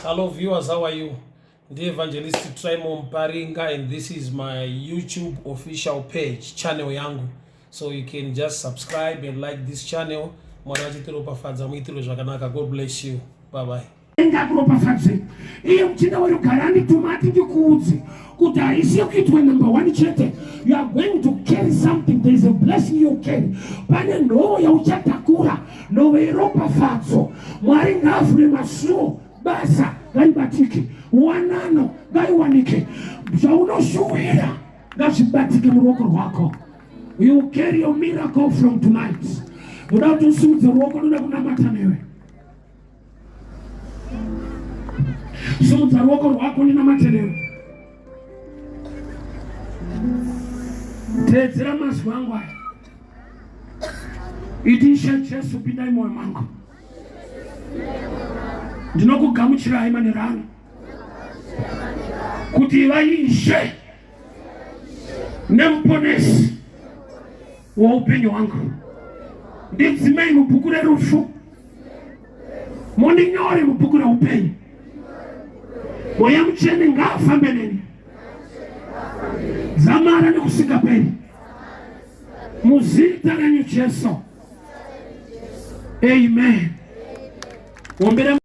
Hello viewers, how are you? The Evangelist Trymore Muparinga, and this is my YouTube official page, channel yangu. So you can just subscribe and like this channel. God bless you. Bye bye. You are going to carry something. There is a blessing you carry. Basa gai batiki wanano gai wanike jauno shuhira gashi batiki muroko wako. You carry your miracle from tonight. Without you suit the roko nuna kuna matanewe. Suit the roko wako nina matanewe. Tezera maswangwa. Idisha chesu bidai moyo mango. Ndinoku gamuchira haimani rana kuti vaishe nemponesi wa upenyu wangu ndidzimei mubhuku rerufu mondinyore mubhuku reupenyu. Mweya mutsvene ngaafambe neni zamara nekusingaperi muzita renyu Jesu. Amen.